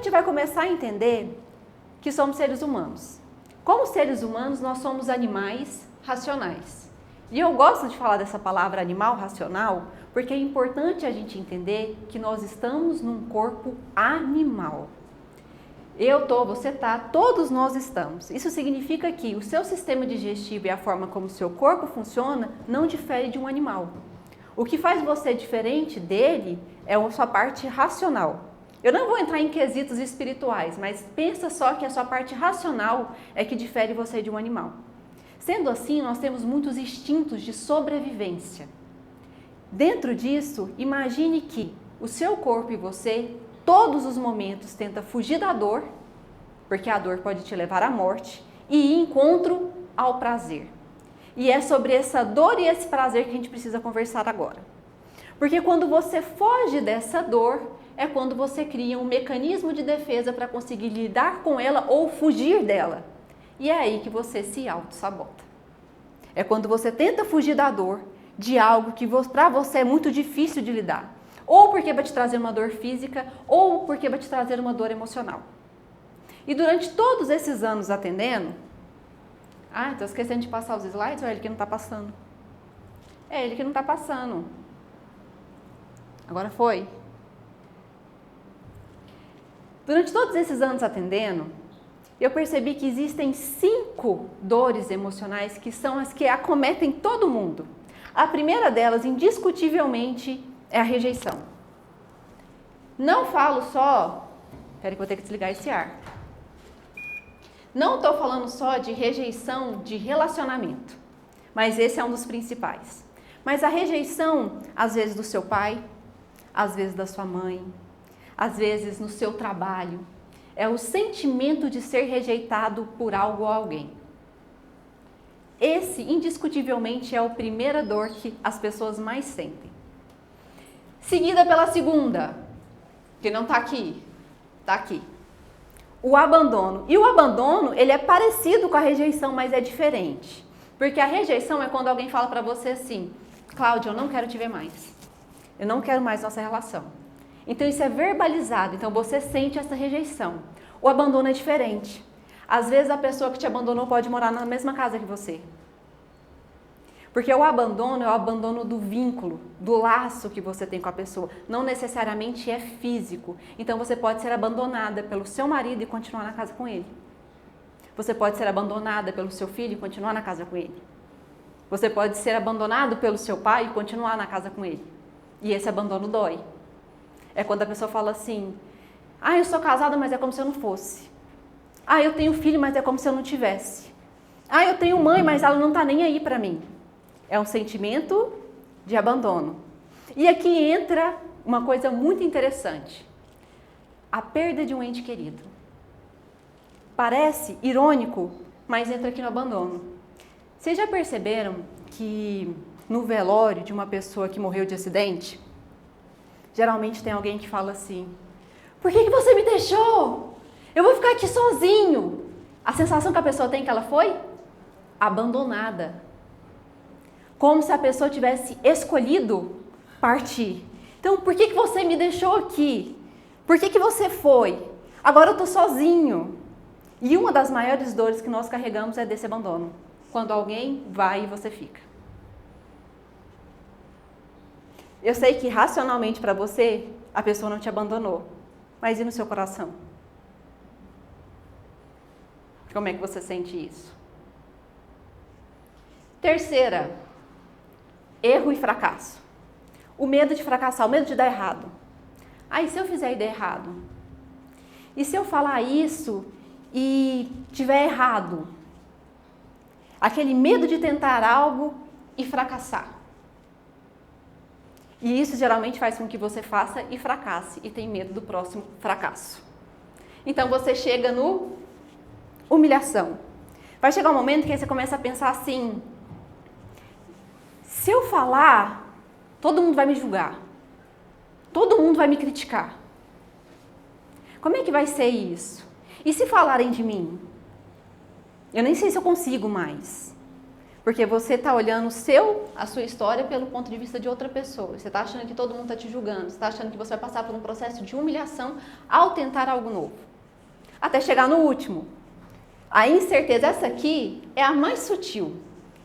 gente vai começar a entender que somos seres humanos. Como seres humanos, nós somos animais racionais. E eu gosto de falar dessa palavra animal racional, porque é importante a gente entender que nós estamos num corpo animal. Eu tô, você tá, todos nós estamos. Isso significa que o seu sistema digestivo e a forma como o seu corpo funciona não difere de um animal. O que faz você diferente dele é a sua parte racional. Eu não vou entrar em quesitos espirituais, mas pensa só que a sua parte racional é que difere você de um animal. Sendo assim, nós temos muitos instintos de sobrevivência. Dentro disso, imagine que o seu corpo e você, todos os momentos, tenta fugir da dor, porque a dor pode te levar à morte, e ir encontro ao prazer. E é sobre essa dor e esse prazer que a gente precisa conversar agora. Porque quando você foge dessa dor, é quando você cria um mecanismo de defesa para conseguir lidar com ela ou fugir dela. E é aí que você se auto-sabota. É quando você tenta fugir da dor, de algo que para você é muito difícil de lidar. Ou porque vai te trazer uma dor física, ou porque vai te trazer uma dor emocional. E durante todos esses anos atendendo... Ah, estou esquecendo de passar os slides ou é ele que não está passando? É ele que não está passando. Agora foi. Durante todos esses anos atendendo, eu percebi que existem 5 dores emocionais que são as que acometem todo mundo. A primeira delas, indiscutivelmente, é a rejeição. Não falo só... Espera que eu vou ter que desligar esse ar. Não estou falando só de rejeição de relacionamento, mas esse é um dos principais. Mas a rejeição, às vezes, do seu pai, às vezes da sua mãe, às vezes no seu trabalho, é o sentimento de ser rejeitado por algo ou alguém. Esse, indiscutivelmente, é a primeira dor que as pessoas mais sentem. Seguida pela segunda, que não está aqui, está aqui. O abandono. E o abandono, ele é parecido com a rejeição, mas é diferente. Porque a rejeição é quando alguém fala para você assim, Cláudia, eu não quero te ver mais. Eu não quero mais nossa relação. Então isso é verbalizado, então você sente essa rejeição. O abandono é diferente. Às vezes a pessoa que te abandonou pode morar na mesma casa que você. Porque o abandono é o abandono do vínculo, do laço que você tem com a pessoa. Não necessariamente é físico. Então você pode ser abandonada pelo seu marido e continuar na casa com ele. Você pode ser abandonada pelo seu filho e continuar na casa com ele. Você pode ser abandonado pelo seu pai e continuar na casa com ele. E esse abandono dói. É quando a pessoa fala assim, ah, eu sou casada, mas é como se eu não fosse. Ah, eu tenho filho, mas é como se eu não tivesse. Ah, eu tenho mãe, mas ela não está nem aí para mim. É um sentimento de abandono. E aqui entra uma coisa muito interessante. A perda de um ente querido. Parece irônico, mas entra aqui no abandono. Vocês já perceberam que no velório de uma pessoa que morreu de acidente, geralmente tem alguém que fala assim, por que você me deixou? Eu vou ficar aqui sozinho. A sensação que a pessoa tem que ela foi abandonada. Como se a pessoa tivesse escolhido partir. Então, por que você me deixou aqui? Por que você foi? Agora eu estou sozinho. E uma das maiores dores que nós carregamos é desse abandono. Quando alguém vai e você fica. Eu sei que racionalmente para você, a pessoa não te abandonou. Mas e no seu coração? Como é que você sente isso? Terceira, erro e fracasso. O medo de fracassar, o medo de dar errado. Ah, e se eu fizer e der errado? E se eu falar isso e tiver errado? Aquele medo de tentar algo e fracassar. E isso geralmente faz com que você faça e fracasse e tem medo do próximo fracasso. Então você chega no humilhação. Vai chegar um momento que você começa a pensar assim, se eu falar, todo mundo vai me julgar. Todo mundo vai me criticar. Como é que vai ser isso? E se falarem de mim? Eu nem sei se eu consigo mais. Porque você está olhando a sua história pelo ponto de vista de outra pessoa. Você está achando que todo mundo está te julgando. Você está achando que você vai passar por um processo de humilhação ao tentar algo novo. Até chegar no último. A incerteza, essa aqui, é a mais sutil.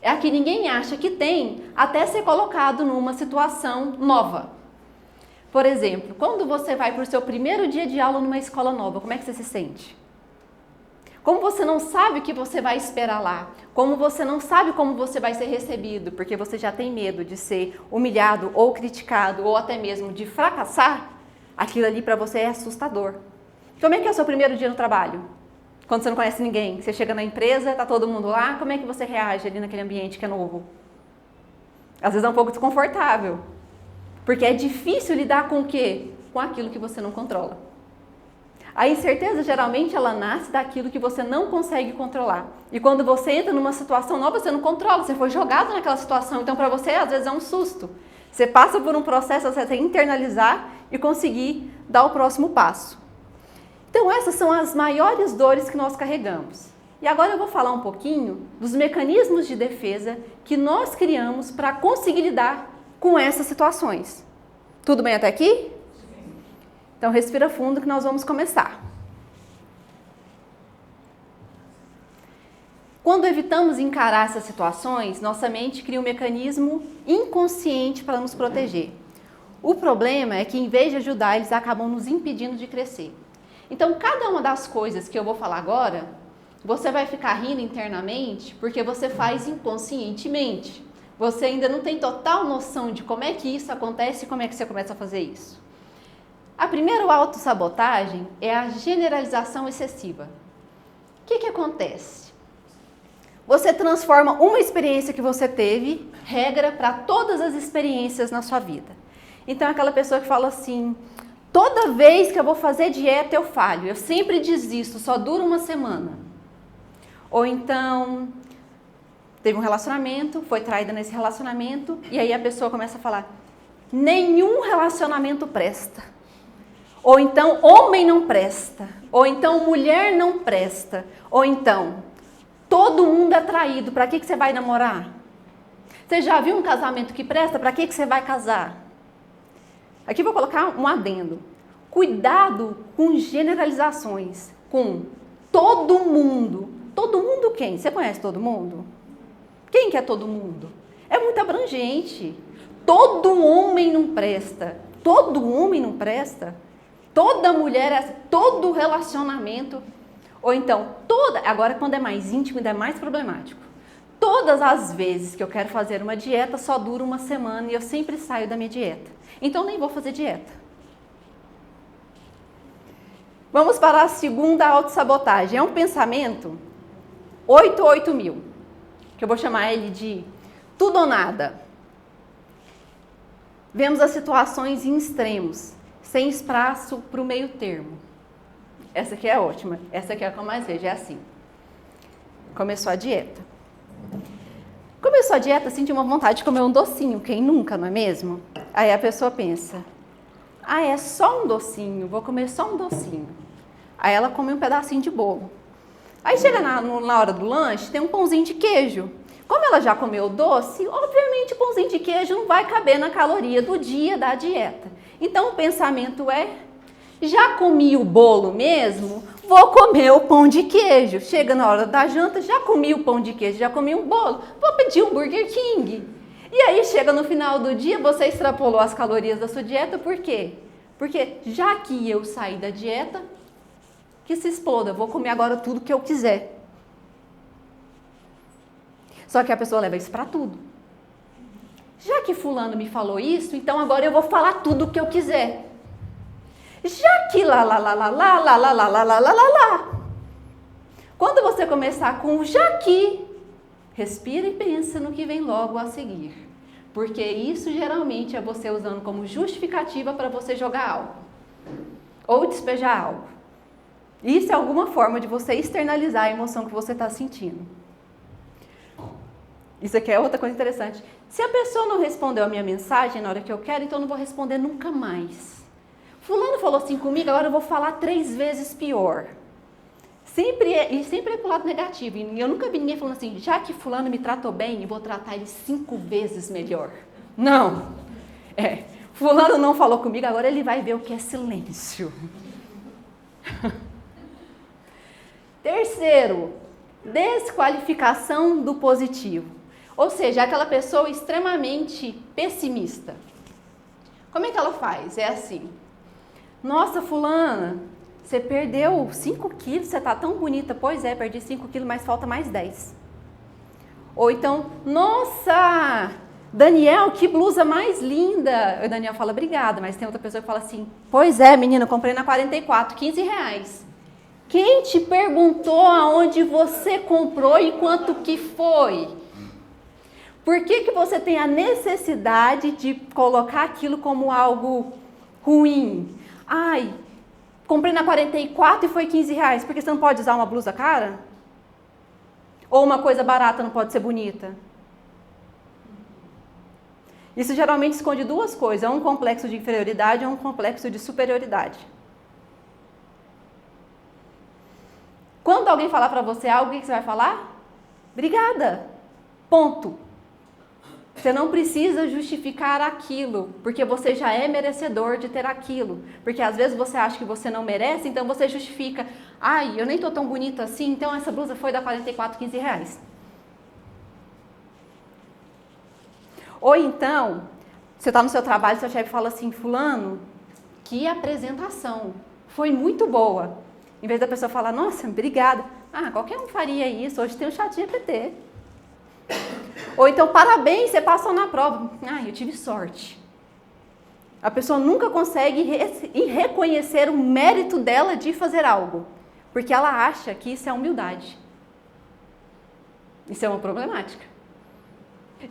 É a que ninguém acha que tem até ser colocado numa situação nova. Por exemplo, quando você vai para o seu primeiro dia de aula numa escola nova, como é que você se sente? Como você não sabe o que você vai esperar lá, como você não sabe como você vai ser recebido, porque você já tem medo de ser humilhado ou criticado, ou até mesmo de fracassar, aquilo ali para você é assustador. Como é que é o seu primeiro dia no trabalho? Quando você não conhece ninguém, você chega na empresa, tá todo mundo lá, como é que você reage ali naquele ambiente que é novo? Às vezes é um pouco desconfortável, porque é difícil lidar com o quê? Com aquilo que você não controla. A incerteza, geralmente, ela nasce daquilo que você não consegue controlar. E quando você entra numa situação nova, você não controla, você foi jogado naquela situação. Então, para você, às vezes, é um susto. Você passa por um processo, você tem que internalizar e conseguir dar o próximo passo. Então, essas são as maiores dores que nós carregamos. E agora eu vou falar um pouquinho dos mecanismos de defesa que nós criamos para conseguir lidar com essas situações. Tudo bem até aqui? Então, respira fundo que nós vamos começar. Quando evitamos encarar essas situações, nossa mente cria um mecanismo inconsciente para nos proteger. O problema é que, em vez de ajudar, eles acabam nos impedindo de crescer. Então, cada uma das coisas que eu vou falar agora, você vai ficar rindo internamente porque você faz inconscientemente. Você ainda não tem total noção de como é que isso acontece e como é que você começa a fazer isso. A primeira autossabotagem é a generalização excessiva. O que acontece? Você transforma uma experiência que você teve, regra para todas as experiências na sua vida. Então, aquela pessoa que fala assim, toda vez que eu vou fazer dieta eu falho, eu sempre desisto, só dura uma semana. Ou então, teve um relacionamento, foi traída nesse relacionamento, e aí a pessoa começa a falar, nenhum relacionamento presta. Ou então, homem não presta. Ou então, mulher não presta. Ou então, todo mundo é traído. Para que você vai namorar? Você já viu um casamento que presta? Para que você vai casar? Aqui vou colocar um adendo. Cuidado com generalizações. Com todo mundo. Todo mundo quem? Você conhece todo mundo? Quem que é todo mundo? É muito abrangente. Todo homem não presta. Todo homem não presta. Toda mulher, todo relacionamento, ou então, agora quando é mais íntimo ainda é mais problemático. Todas as vezes que eu quero fazer uma dieta só dura uma semana e eu sempre saio da minha dieta. Então nem vou fazer dieta. Vamos para a segunda autossabotagem. É um pensamento 88000, que eu vou chamar ele de tudo ou nada. Vemos as situações em extremos, sem espaço para o meio termo. Essa aqui é ótima. Essa aqui é a que eu mais vejo, é assim. Começou a dieta. Começou a dieta, senti uma vontade de comer um docinho. Quem nunca, não é mesmo? Aí a pessoa pensa, é só um docinho, vou comer só um docinho. Aí ela come um pedacinho de bolo. Aí chega na hora do lanche, tem um pãozinho de queijo. Como ela já comeu doce, obviamente o pãozinho de queijo não vai caber na caloria do dia da dieta. Então o pensamento é, já comi o bolo mesmo, vou comer o pão de queijo. Chega na hora da janta, já comi o pão de queijo, já comi um bolo, vou pedir um Burger King. E aí chega no final do dia, você extrapolou as calorias da sua dieta, por quê? Porque já que eu saí da dieta, que se exploda, vou comer agora tudo que eu quiser. Só que a pessoa leva isso para tudo. Já que fulano me falou isso, então agora eu vou falar tudo o que eu quiser. Já que lá. Quando você começar com o já que, respira e pensa no que vem logo a seguir. Porque isso geralmente é você usando como justificativa para você jogar algo. Ou despejar algo. Isso é alguma forma de você externalizar a emoção que você está sentindo. Isso aqui é outra coisa interessante. Se a pessoa não respondeu a minha mensagem na hora que eu quero, então eu não vou responder nunca mais. Fulano falou assim comigo, agora eu vou falar 3 vezes pior. Sempre é pro lado negativo. E eu nunca vi ninguém falando assim, já que fulano me tratou bem, eu vou tratar ele 5 vezes melhor. Não. Fulano não falou comigo, agora ele vai ver o que é silêncio. Terceiro, desqualificação do positivo. Ou seja, aquela pessoa extremamente pessimista. Como é que ela faz? É assim, nossa, fulana, você perdeu 5 quilos, você tá tão bonita. Pois é, perdi 5 quilos, mas falta mais 10. Ou então, nossa, Daniel, que blusa mais linda. O Daniel fala, obrigada, mas tem outra pessoa que fala assim, pois é, menina, comprei na 44, R$15. Quem te perguntou aonde você comprou e quanto que foi? Por que você tem a necessidade de colocar aquilo como algo ruim? Ai, comprei na 44 e foi R$15, porque você não pode usar uma blusa cara? Ou uma coisa barata não pode ser bonita? Isso geralmente esconde 2 coisas, um complexo de inferioridade e um complexo de superioridade. Quando alguém falar para você algo, o que você vai falar? Obrigada. Ponto. Você não precisa justificar aquilo, porque você já é merecedor de ter aquilo. Porque às vezes você acha que você não merece, então você justifica. Ai, eu nem tô tão bonita assim, então essa blusa foi da 44, R$15. Ou então, você está no seu trabalho, seu chefe fala assim, fulano, que apresentação, foi muito boa. Em vez da pessoa falar, nossa, obrigada. Ah, qualquer um faria isso, hoje tem o ChatGPT. Ou então, parabéns, você passou na prova. Ah, eu tive sorte. A pessoa nunca consegue reconhecer o mérito dela de fazer algo, porque ela acha que isso é humildade. Isso é uma problemática.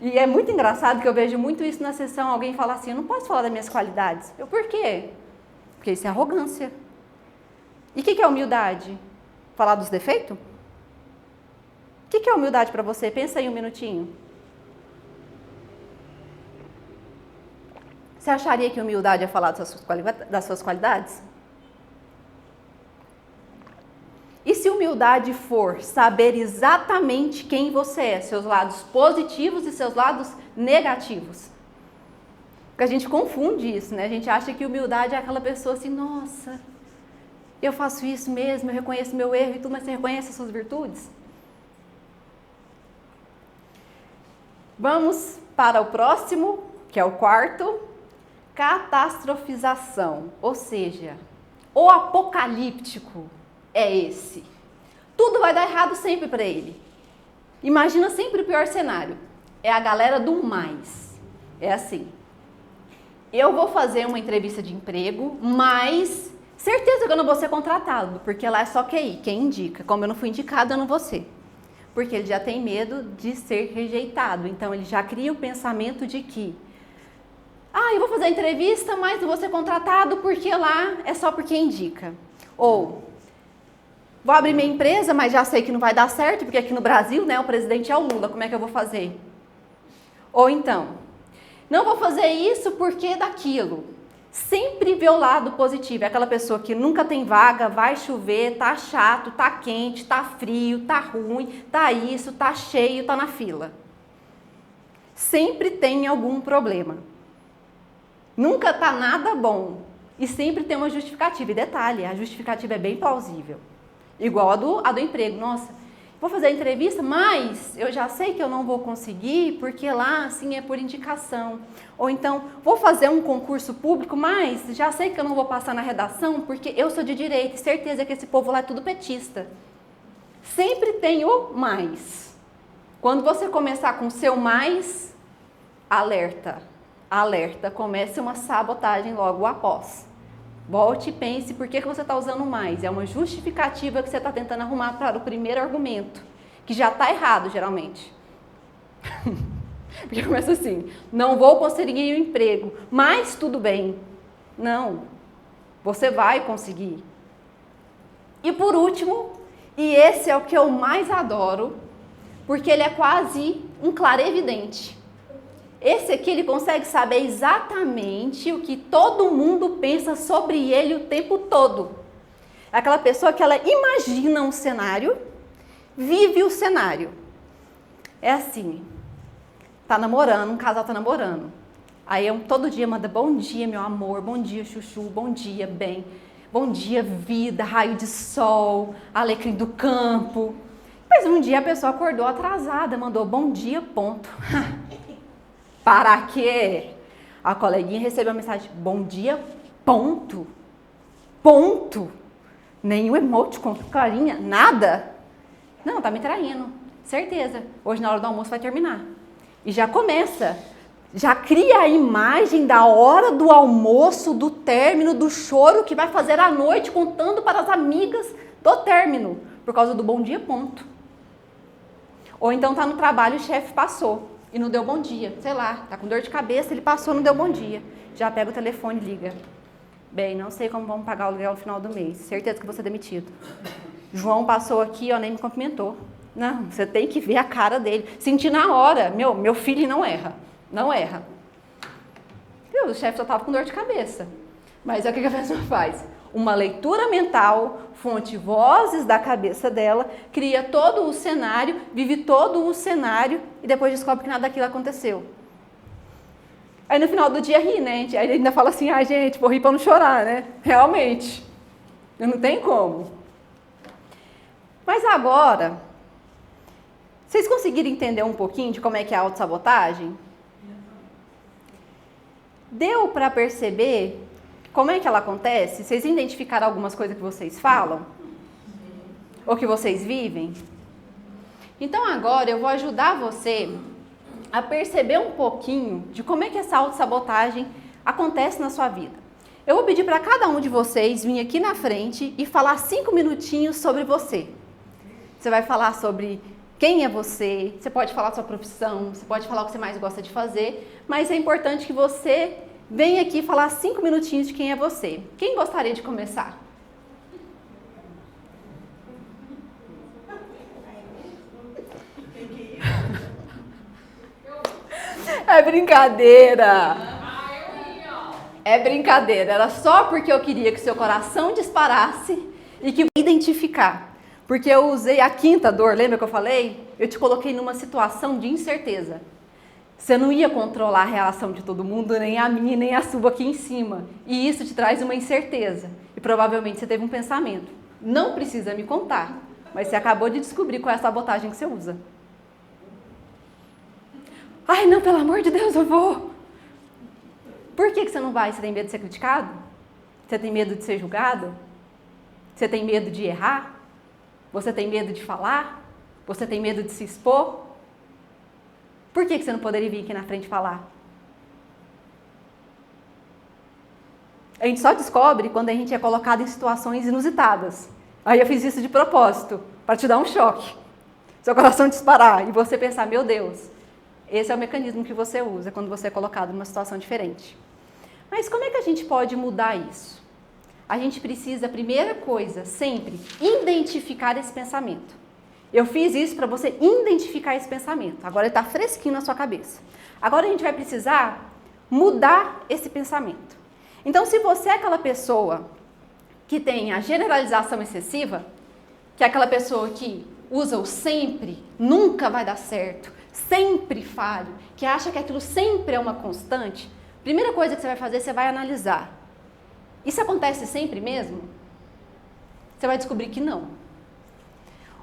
E é muito engraçado que eu vejo muito isso na sessão, alguém fala assim, eu não posso falar das minhas qualidades. Por quê? Porque isso é arrogância. E o que é humildade? Falar dos defeitos? O que é humildade para você? Pensa aí um minutinho. Você acharia que humildade é falar das suas qualidades? E se humildade for saber exatamente quem você é, seus lados positivos e seus lados negativos? Porque a gente confunde isso, né? A gente acha que humildade é aquela pessoa assim, nossa, eu faço isso mesmo, eu reconheço meu erro e tudo, mas você reconhece as suas virtudes? Vamos para o próximo, que é o quarto, catastrofização, ou seja, o apocalíptico é esse. Tudo vai dar errado sempre para ele. Imagina sempre o pior cenário. É a galera do mais. É assim, eu vou fazer uma entrevista de emprego, mas certeza que eu não vou ser contratado, porque lá é só QI, quem indica. Como eu não fui indicado, eu não vou ser. Porque ele já tem medo de ser rejeitado. Então, ele já cria o pensamento de que eu vou fazer a entrevista, mas não vou ser contratado porque lá é só porque indica. Ou, vou abrir minha empresa, mas já sei que não vai dar certo, porque aqui no Brasil, né, o presidente é o Lula, como é que eu vou fazer? Ou então, não vou fazer isso porque daquilo. Sempre vê o lado positivo, é aquela pessoa que nunca tem vaga, vai chover, tá chato, tá quente, tá frio, tá ruim, tá isso, tá cheio, tá na fila. Sempre tem algum problema. Nunca tá nada bom e sempre tem uma justificativa. E detalhe, a justificativa é bem plausível. Igual a do emprego. Nossa, vou fazer a entrevista, mas eu já sei que eu não vou conseguir porque lá, assim, é por indicação. Ou então, vou fazer um concurso público, mas já sei que eu não vou passar na redação porque eu sou de direita e certeza que esse povo lá é tudo petista. Sempre tem o mais. Quando você começar com o seu mais, alerta, comece uma sabotagem logo após. Volte e pense por que você está usando mais. É uma justificativa que você está tentando arrumar para o primeiro argumento, que já está errado, geralmente. Porque começa assim, não vou conseguir um emprego, mas tudo bem. Não, você vai conseguir. E por último, e esse é o que eu mais adoro, porque ele é quase um clarevidente. Esse aqui, ele consegue saber exatamente o que todo mundo pensa sobre ele o tempo todo. É aquela pessoa que ela imagina um cenário, vive o cenário. É assim, tá namorando, um casal tá namorando. Aí todo dia manda bom dia, meu amor, bom dia, chuchu, bom dia, bem, bom dia, vida, raio de sol, alecrim do campo. Mas um dia a pessoa acordou atrasada, mandou bom dia, ponto. Para quê? A coleguinha recebeu a mensagem, bom dia, ponto. Ponto. Nenhum emoji com carinha, nada. Não, tá me traindo. Certeza. Hoje na hora do almoço vai terminar. E já começa. Já cria a imagem da hora do almoço, do término, do choro que vai fazer à noite, contando para as amigas do término. Por causa do bom dia, ponto. Ou então tá no trabalho e o chefe passou e não deu bom dia. Sei lá, tá com dor de cabeça, ele passou e não deu bom dia. Já pega o telefone e liga. Bem, não sei como vamos pagar o aluguel no final do mês. Certeza que vou ser demitido. João passou aqui, ó, nem me cumprimentou. Não, você tem que ver a cara dele. Sentir na hora. Meu filho não erra. Não erra. E o chefe só estava com dor de cabeça. Mas é o que a pessoa faz? Uma leitura mental, fonte vozes da cabeça dela, cria todo o cenário, vive todo o cenário e depois descobre que nada daquilo aconteceu. Aí no final do dia ri, né? Aí ele ainda fala assim, gente, vou rir para não chorar, né? Realmente. Não tem como. Mas agora, vocês conseguiram entender um pouquinho de como é que é a autossabotagem? Deu para perceber como é que ela acontece? Vocês identificaram algumas coisas que vocês falam? Ou que vocês vivem? Então agora eu vou ajudar você a perceber um pouquinho de como é que essa autossabotagem acontece na sua vida. Eu vou pedir para cada um de vocês vir aqui na frente e falar 5 minutinhos sobre você. Você vai falar sobre quem é você, você pode falar sua profissão, você pode falar o que você mais gosta de fazer, mas é importante que você venha aqui falar 5 minutinhos de quem é você. Quem gostaria de começar? É brincadeira! É brincadeira, era só porque eu queria que seu coração disparasse e que eu ia identificar. Porque eu usei a quinta dor, lembra que eu falei? Eu te coloquei numa situação de incerteza. Você não ia controlar a reação de todo mundo, nem a minha, nem a sua aqui em cima. E isso te traz uma incerteza. E provavelmente você teve um pensamento. Não precisa me contar, mas você acabou de descobrir qual é a sabotagem que você usa. Ai, não, pelo amor de Deus, eu vou. Por que você não vai? Você tem medo de ser criticado? Você tem medo de ser julgado? Você tem medo de errar? Você tem medo de falar? Você tem medo de se expor? Por que você não poderia vir aqui na frente falar? A gente só descobre quando a gente é colocado em situações inusitadas. Aí eu fiz isso de propósito, para te dar um choque. Seu coração disparar e você pensar, meu Deus, esse é o mecanismo que você usa quando você é colocado numa situação diferente. Mas como é que a gente pode mudar isso? A gente precisa, primeira coisa, sempre identificar esse pensamento. Eu fiz isso para você identificar esse pensamento. Agora ele está fresquinho na sua cabeça. Agora a gente vai precisar mudar esse pensamento. Então, se você é aquela pessoa que tem a generalização excessiva, que é aquela pessoa que usa o sempre, nunca vai dar certo, sempre falho, que acha que aquilo sempre é uma constante, primeira coisa que você vai fazer, você vai analisar. Isso acontece sempre mesmo? Você vai descobrir que não.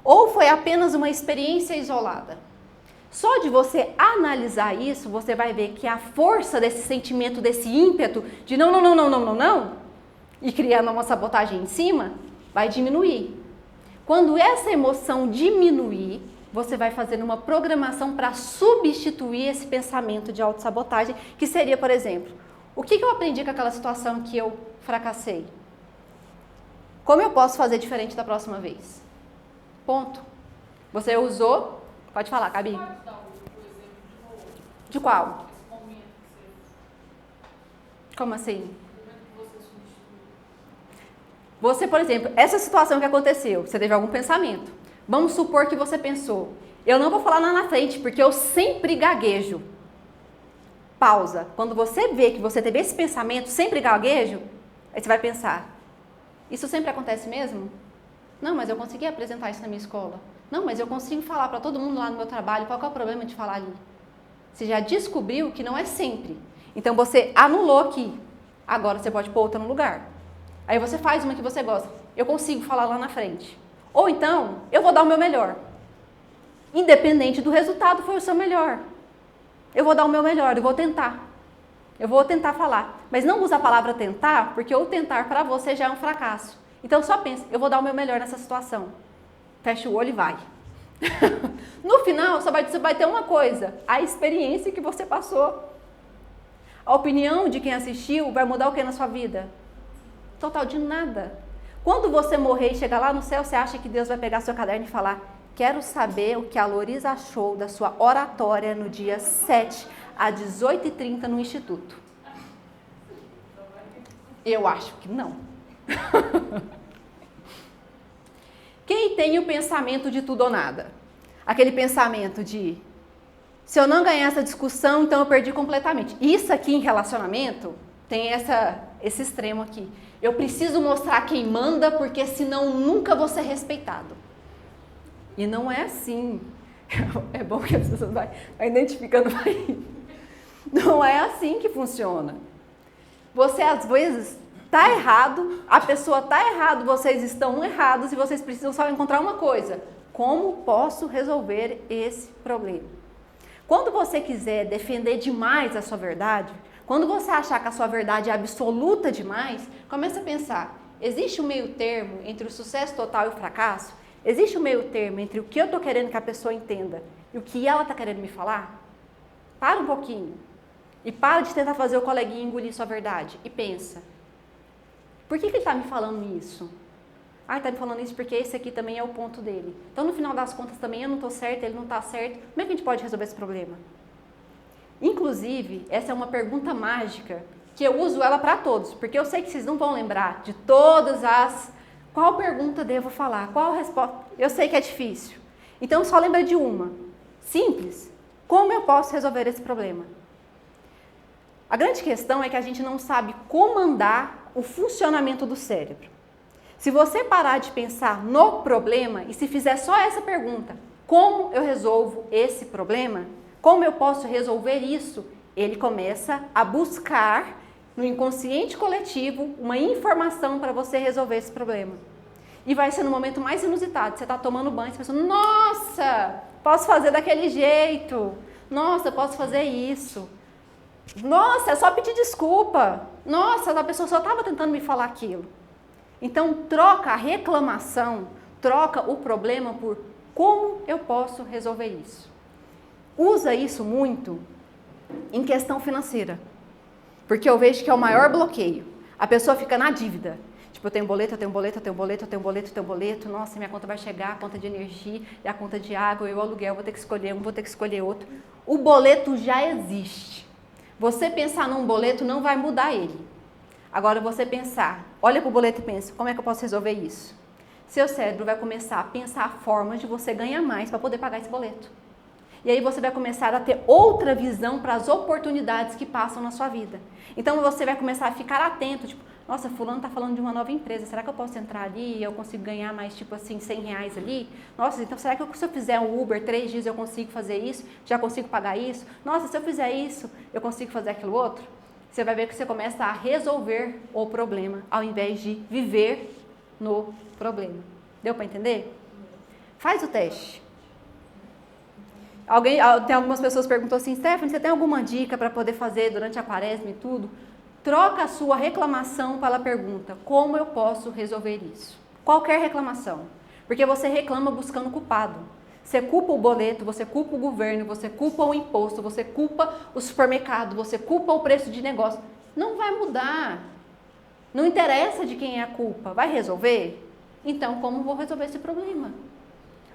Ou foi apenas uma experiência isolada? Só de você analisar isso, você vai ver que a força desse sentimento, desse ímpeto de não, e criar uma sabotagem em cima, vai diminuir. Quando essa emoção diminuir, você vai fazer uma programação para substituir esse pensamento de autossabotagem, que seria, por exemplo, o que eu aprendi com aquela situação que eu fracassei? Como eu posso fazer diferente da próxima vez? Ponto. Você usou? Pode falar, Gabi. Pode dar o exemplo de novo? De qual? Esse momento que Como assim? o momento que você substituiu. Você, por exemplo, essa situação que aconteceu, você teve algum pensamento. Vamos supor que você pensou, eu não vou falar lá na frente, porque eu sempre gaguejo. Pausa. Quando você vê que você teve esse pensamento, sempre gaguejo, aí você vai pensar, Isso sempre acontece mesmo? Não, mas eu consegui apresentar isso na minha escola. Não, mas eu consigo falar para todo mundo lá no meu trabalho. Qual que é o problema de falar ali? Você já descobriu que não é sempre. Então você anulou aqui. Agora você pode pôr outra no lugar. Aí você faz uma que você gosta. Eu consigo falar lá na frente. Ou então, eu vou dar o meu melhor. Independente do resultado, foi o seu melhor. Eu vou dar o meu melhor, eu vou tentar. Eu vou tentar falar. Mas não usa a palavra tentar, porque o tentar para você já é um fracasso. Então só pensa, eu vou dar o meu melhor nessa situação. Fecha o olho e vai. No final, você vai ter uma coisa, a experiência que você passou. A opinião de quem assistiu vai mudar o que na sua vida? Total de nada. Quando você morrer e chegar lá no céu, você acha que Deus vai pegar seu caderno e falar: quero saber o que a Lorisa achou da sua oratória no dia 7, às 18h30 no Instituto? Eu acho que não. Quem tem o pensamento de tudo ou nada? Aquele pensamento de, se eu não ganhar essa discussão, então eu perdi completamente. Isso aqui em relacionamento tem esse extremo aqui. Eu preciso mostrar quem manda, porque senão nunca vou ser respeitado. E não é assim. É bom que as pessoas vai identificando aí. Não é assim que funciona. Você às vezes está errado, a pessoa está errada, vocês estão errados e vocês precisam só encontrar uma coisa: como posso resolver esse problema? Quando você quiser defender demais a sua verdade, quando você achar que a sua verdade é absoluta demais, comece a pensar: existe um meio termo entre o sucesso total e o fracasso? Existe um meio termo entre o que eu estou querendo que a pessoa entenda e o que ela está querendo me falar? Para um pouquinho e para de tentar fazer o coleguinha engolir sua verdade e pensa: por que ele está me falando isso? Ah, está me falando isso porque esse aqui também é o ponto dele. Então, no final das contas, também eu não estou certa, ele não está certo. Como é que a gente pode resolver esse problema? Inclusive, essa é uma pergunta mágica que eu uso ela para todos, porque eu sei que vocês não vão lembrar de todas as... Qual pergunta devo falar? Qual resposta? Eu sei que é difícil. Então, só lembra de uma. Simples. Como eu posso resolver esse problema? A grande questão é que a gente não sabe comandar o funcionamento do cérebro. Se você parar de pensar no problema e se fizer só essa pergunta: como eu resolvo esse problema? Como eu posso resolver isso? Ele começa a buscar no inconsciente coletivo uma informação para você resolver esse problema. E vai ser no momento mais inusitado. Você está tomando banho, você pensa: nossa, posso fazer daquele jeito. Nossa, posso fazer isso. Nossa, é só pedir desculpa. Nossa, a pessoa só estava tentando me falar aquilo. Então, troca a reclamação, troca o problema por como eu posso resolver isso. Usa isso muito em questão financeira, porque eu vejo que é o maior bloqueio. A pessoa fica na dívida. Tipo, eu tenho boleto, eu tenho boleto, eu tenho boleto, eu tenho boleto, eu tenho boleto. Nossa, minha conta vai chegar, a conta de energia, e a conta de água, e o aluguel, vou ter que escolher um, vou ter que escolher outro. O boleto já existe. Você pensar num boleto não vai mudar ele. Agora você pensar, olha para o boleto e pensa: como é que eu posso resolver isso? Seu cérebro vai começar a pensar formas de você ganhar mais para poder pagar esse boleto. E aí você vai começar a ter outra visão para as oportunidades que passam na sua vida. Então você vai começar a ficar atento, tipo, nossa, fulano está falando de uma nova empresa, será que eu posso entrar ali e eu consigo ganhar mais, tipo assim, R$100 ali? Nossa, então será que se eu fizer um Uber 3 dias eu consigo fazer isso? Já consigo pagar isso? Nossa, se eu fizer isso, eu consigo fazer aquilo outro? Você vai ver que você começa a resolver o problema, ao invés de viver no problema. Deu para entender? Faz o teste. Tem algumas pessoas que perguntam assim: Stephanie, você tem alguma dica para poder fazer durante a quaresma e tudo? Troca a sua reclamação pela pergunta: como eu posso resolver isso? Qualquer reclamação. Porque você reclama buscando culpado. Você culpa o boleto, você culpa o governo, você culpa o imposto, você culpa o supermercado, você culpa o preço de negócio. Não vai mudar. Não interessa de quem é a culpa. Vai resolver? Então, como vou resolver esse problema?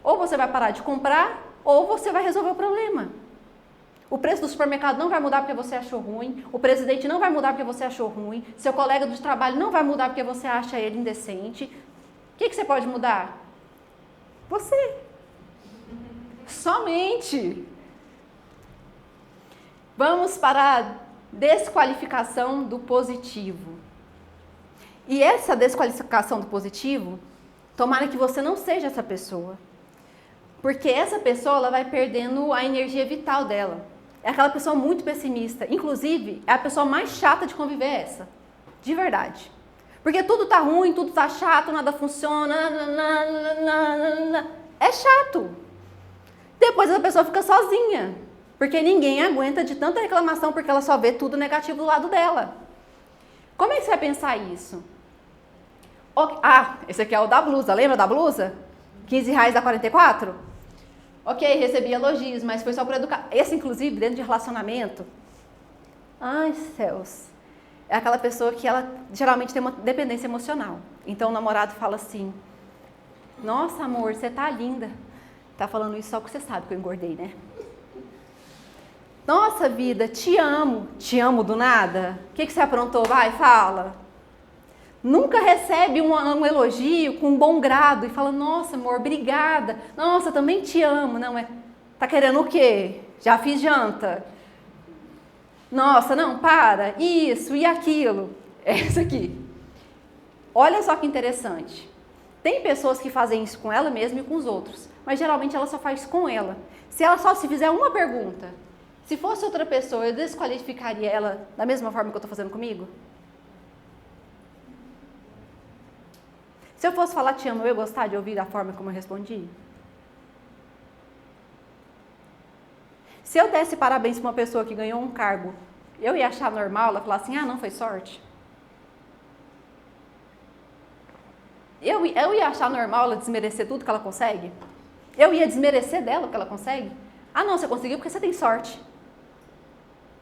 Ou você vai parar de comprar, ou você vai resolver o problema. O preço do supermercado não vai mudar porque você achou ruim, o presidente não vai mudar porque você achou ruim, seu colega do trabalho não vai mudar porque você acha ele indecente. O que você pode mudar? Você. Somente. Vamos para a desqualificação do positivo. E essa desqualificação do positivo, tomara que você não seja essa pessoa. Porque essa pessoa ela vai perdendo a energia vital dela. É aquela pessoa muito pessimista. Inclusive, é a pessoa mais chata de conviver essa. De verdade. Porque tudo tá ruim, tudo tá chato, nada funciona. É chato. Depois a pessoa fica sozinha. Porque ninguém aguenta de tanta reclamação, porque ela só vê tudo negativo do lado dela. Como é que você vai pensar isso? Esse aqui é o da blusa. Lembra da blusa? R$15 dá 44? Ok, recebi elogios, mas foi só por educar. Esse, inclusive, dentro de relacionamento. Ai, céus. É aquela pessoa que ela geralmente tem uma dependência emocional. Então o namorado fala assim: nossa, amor, você tá linda. Tá falando isso só porque você sabe que eu engordei, né? Nossa, vida, te amo. Te amo do nada? O que você aprontou? Vai, fala. Nunca recebe um elogio com um bom grado e fala: nossa, amor, obrigada. Nossa, também te amo. Não, tá querendo o quê? Já fiz janta. Nossa, não, para. Isso e aquilo. É isso aqui. Olha só que interessante. Tem pessoas que fazem isso com ela mesma e com os outros, mas geralmente ela só faz com ela. Se ela só se fizer uma pergunta, se fosse outra pessoa, eu desqualificaria ela da mesma forma que eu estou fazendo comigo? Se eu fosse falar te amo, eu ia gostar de ouvir a forma como eu respondi? Se eu desse parabéns para uma pessoa que ganhou um cargo, eu ia achar normal ela falar assim: ah, não, foi sorte? Eu ia achar normal ela desmerecer tudo que ela consegue? Eu ia desmerecer dela o que ela consegue? Ah, não, você conseguiu porque você tem sorte.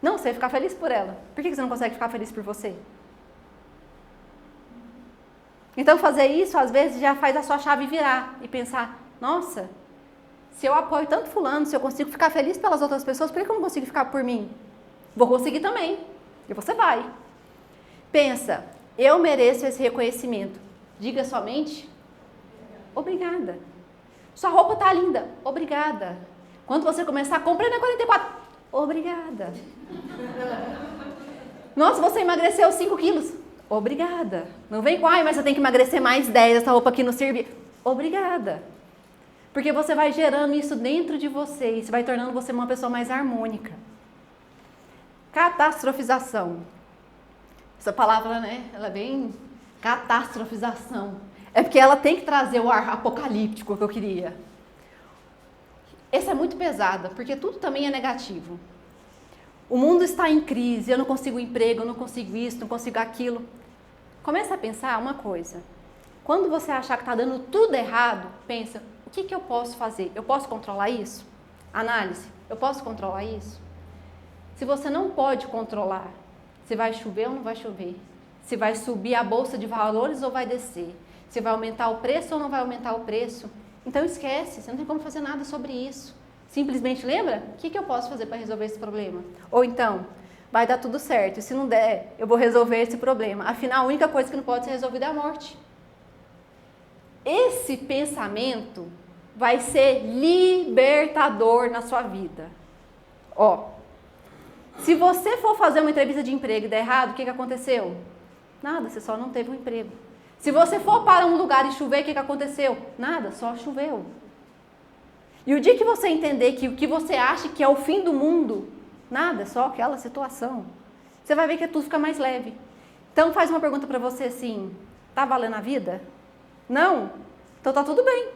Não, você ia ficar feliz por ela. Por que você não consegue ficar feliz por você? Então fazer isso, às vezes, já faz a sua chave virar e pensar: nossa, se eu apoio tanto fulano, se eu consigo ficar feliz pelas outras pessoas, por que eu não consigo ficar por mim? Vou conseguir também. E você vai. Pensa: eu mereço esse reconhecimento. Diga somente: obrigada. Sua roupa tá linda. Obrigada. Quando você começar, comprei na 44. Obrigada. Nossa, você emagreceu 5 quilos. Obrigada. Não vem com: ai, mas você tem que emagrecer mais 10, essa roupa aqui não serve. Obrigada. Porque você vai gerando isso dentro de você, isso vai tornando você uma pessoa mais harmônica. Catastrofização. Essa palavra, né, ela é bem catastrofização. É porque ela tem que trazer o ar apocalíptico que eu queria. Essa é muito pesada, porque tudo também é negativo. O mundo está em crise, eu não consigo emprego, eu não consigo isso, não consigo aquilo. Começa a pensar uma coisa. Quando você achar que está dando tudo errado, pensa: o que eu posso fazer? Eu posso controlar isso? Análise: eu posso controlar isso? Se você não pode controlar, se vai chover ou não vai chover, se vai subir a bolsa de valores ou vai descer, se vai aumentar o preço ou não vai aumentar o preço, então esquece, você não tem como fazer nada sobre isso. Simplesmente lembra: o que eu posso fazer para resolver esse problema? Ou então: vai dar tudo certo, e se não der, eu vou resolver esse problema. Afinal, a única coisa que não pode ser resolvida é a morte. Esse pensamento vai ser libertador na sua vida. Se você for fazer uma entrevista de emprego e der errado, o que aconteceu? Nada, você só não teve um emprego. Se você for para um lugar e chover, o que aconteceu? Nada, só choveu. E o dia que você entender que o que você acha que é o fim do mundo, nada, só aquela situação, você vai ver que tudo fica mais leve. Então faz uma pergunta para você assim: tá valendo a vida? Não? Então tá tudo bem.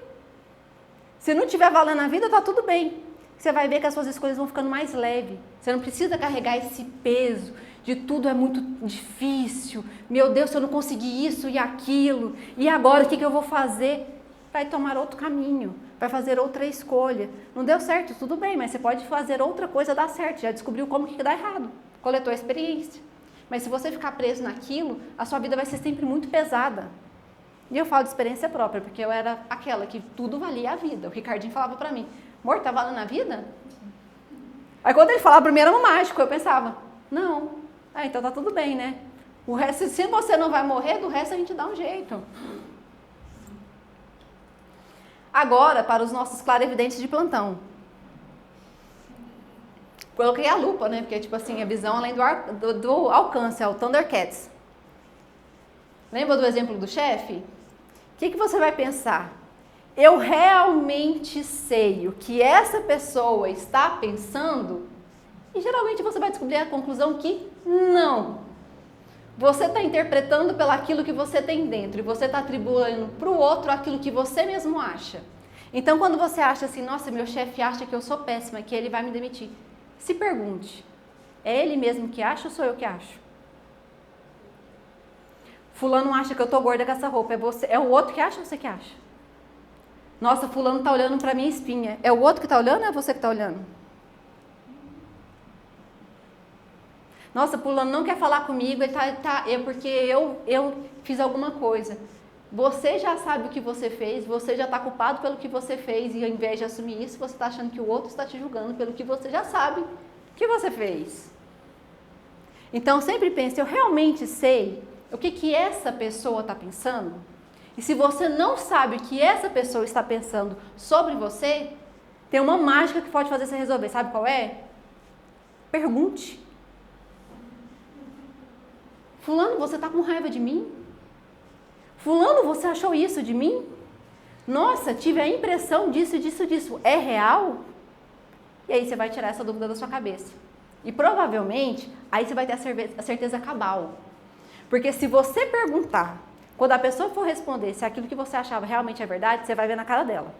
Se não estiver valendo a vida, tá tudo bem. Você vai ver que as suas escolhas vão ficando mais leves. Você não precisa carregar esse peso de tudo é muito difícil. Meu Deus, se eu não conseguir isso e aquilo, e agora o que eu vou fazer? Vai tomar outro caminho, vai fazer outra escolha. Não deu certo, tudo bem, mas você pode fazer outra coisa dar certo. Já descobriu como que dá errado, coletou a experiência. Mas se você ficar preso naquilo, a sua vida vai ser sempre muito pesada. E eu falo de experiência própria, porque eu era aquela que tudo valia a vida. O Ricardinho falava pra mim: amor, tá valendo a vida? Aí quando ele falava primeiro no mágico, eu pensava: não. Então tá tudo bem, né? O resto, se você não vai morrer, do resto a gente dá um jeito. Agora, para os nossos clarividentes de plantão. Coloquei a lupa, né? Porque, tipo assim, a visão além do alcance, é o Thundercats. Lembra do exemplo do chefe? O que você vai pensar? Eu realmente sei o que essa pessoa está pensando? E geralmente você vai descobrir a conclusão que não. Você está interpretando pelaquilo que você tem dentro e você está atribuindo para o outro aquilo que você mesmo acha. Então, quando você acha assim, nossa, meu chefe acha que eu sou péssima, que ele vai me demitir, se pergunte, é ele mesmo que acha ou sou eu que acho? Fulano acha que eu tô gorda com essa roupa, é o outro que acha ou você que acha? Nossa, fulano tá olhando pra minha espinha, é o outro que tá olhando ou é você que tá olhando? Nossa, fulano não quer falar comigo, é porque eu fiz alguma coisa. Você já sabe o que você fez, você já está culpado pelo que você fez e ao invés de assumir isso, você está achando que o outro está te julgando pelo que você já sabe que você fez. Então, sempre pense, eu realmente sei o que essa pessoa está pensando? E se você não sabe o que essa pessoa está pensando sobre você, tem uma mágica que pode fazer você resolver. Sabe qual é? Pergunte. Fulano, você está com raiva de mim? Fulano, você achou isso de mim? Nossa, tive a impressão disso. É real? E aí você vai tirar essa dúvida da sua cabeça. E provavelmente, aí você vai ter a certeza cabal. Porque se você perguntar, quando a pessoa for responder se aquilo que você achava realmente é verdade, você vai ver na cara dela.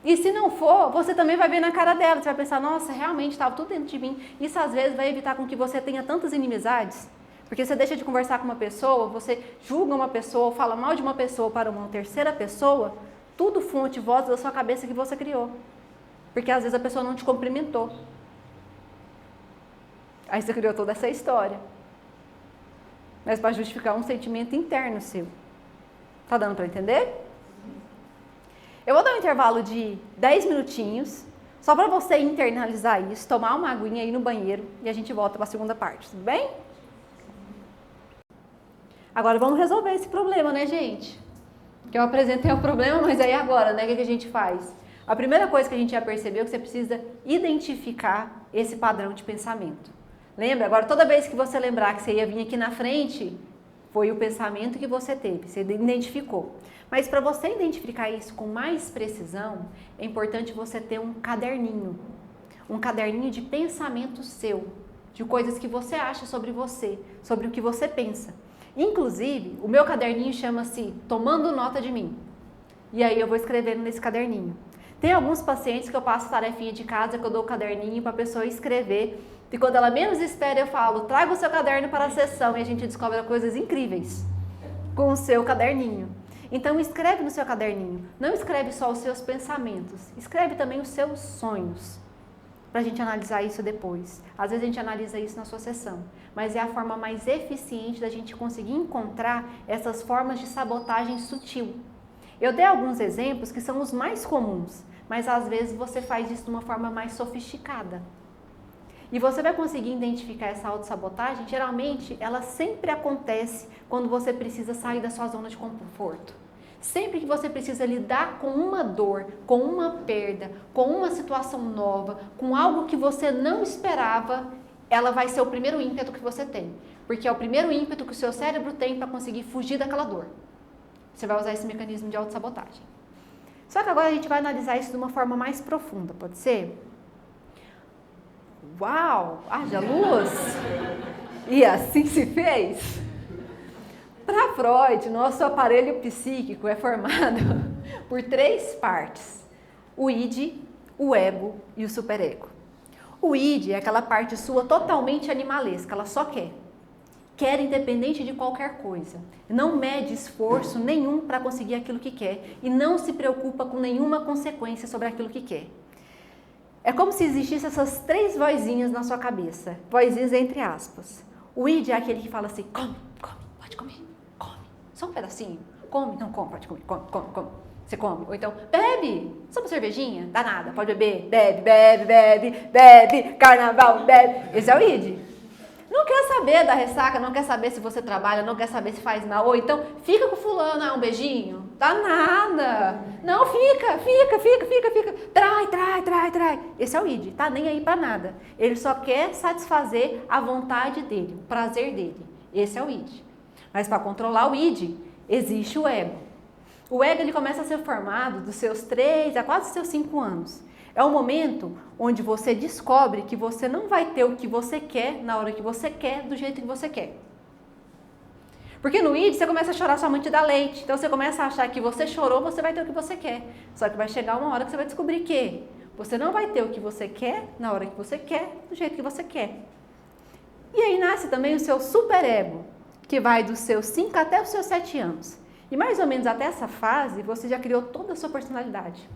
E se não for, você também vai ver na cara dela. Você vai pensar, nossa, realmente estava tudo dentro de mim. Isso às vezes vai evitar com que você tenha tantas inimizades. Porque você deixa de conversar com uma pessoa, você julga uma pessoa, fala mal de uma pessoa para uma terceira pessoa, tudo fonte, voz da sua cabeça que você criou. Porque às vezes a pessoa não te cumprimentou. Aí você criou toda essa história. Mas para justificar um sentimento interno seu. Tá dando para entender? Eu vou dar um intervalo de 10 minutinhos, só para você internalizar isso, tomar uma aguinha aí no banheiro e a gente volta para a segunda parte, tudo bem? Agora vamos resolver esse problema, né, gente? Que eu apresentei o problema, mas aí agora, né, o que a gente faz? A primeira coisa que a gente já percebeu é que você precisa identificar esse padrão de pensamento. Lembra? Agora, toda vez que você lembrar que você ia vir aqui na frente, foi o pensamento que você teve, você identificou. Mas para você identificar isso com mais precisão, é importante você ter um caderninho de pensamento seu, de coisas que você acha sobre você, sobre o que você pensa. Inclusive, o meu caderninho chama-se Tomando Nota de Mim. E aí eu vou escrevendo nesse caderninho. Tem alguns pacientes que eu passo tarefinha de casa, que eu dou o caderninho para a pessoa escrever. E quando ela menos espera, eu falo, traga o seu caderno para a sessão. E a gente descobre coisas incríveis com o seu caderninho. Então, escreve no seu caderninho. Não escreve só os seus pensamentos. Escreve também os seus sonhos. Para a gente analisar isso depois. Às vezes a gente analisa isso na sua sessão. Mas é a forma mais eficiente da gente conseguir encontrar essas formas de sabotagem sutil. Eu dei alguns exemplos que são os mais comuns. Mas às vezes você faz isso de uma forma mais sofisticada. E você vai conseguir identificar essa autossabotagem, geralmente ela sempre acontece quando você precisa sair da sua zona de conforto. Sempre que você precisa lidar com uma dor, com uma perda, com uma situação nova, com algo que você não esperava, ela vai ser o primeiro ímpeto que você tem. Porque é o primeiro ímpeto que o seu cérebro tem para conseguir fugir daquela dor. Você vai usar esse mecanismo de autossabotagem. Só que agora a gente vai analisar isso de uma forma mais profunda, pode ser? Uau! Haja luz! E assim se fez? Para Freud, nosso aparelho psíquico é formado por 3 partes: o id, o ego e o superego. O id é aquela parte sua totalmente animalesca, ela só quer. Quer independente de qualquer coisa. Não mede esforço nenhum para conseguir aquilo que quer e não se preocupa com nenhuma consequência sobre aquilo que quer. É como se existissem essas 3 vozinhas na sua cabeça, vozinhas entre aspas. O id é aquele que fala assim, come, pode comer, come, só um pedacinho, come, não come, pode comer, come, você come. Ou então, bebe, só uma cervejinha, dá nada, pode beber, bebe, carnaval, bebe. Esse é o id. Não quer saber da ressaca, não quer saber se você trabalha, não quer saber se faz mal, ou então, fica com fulano, um beijinho, dá nada. Não, fica, trai. Esse é o id, tá nem aí pra nada. Ele só quer satisfazer a vontade dele, o prazer dele. Esse é o id. Mas para controlar o id, existe o ego. O ego ele começa a ser formado dos seus 3 a quase seus 5 anos. É o momento onde você descobre que você não vai ter o que você quer na hora que você quer, do jeito que você quer. Porque no id você começa a chorar, sua mãe te dá leite. Então você começa a achar que você chorou, você vai ter o que você quer. Só que vai chegar uma hora que você vai descobrir que você não vai ter o que você quer na hora que você quer, do jeito que você quer. E aí nasce também o seu superego, que vai dos seus 5 até os seus 7 anos. E mais ou menos até essa fase, você já criou toda a sua personalidade.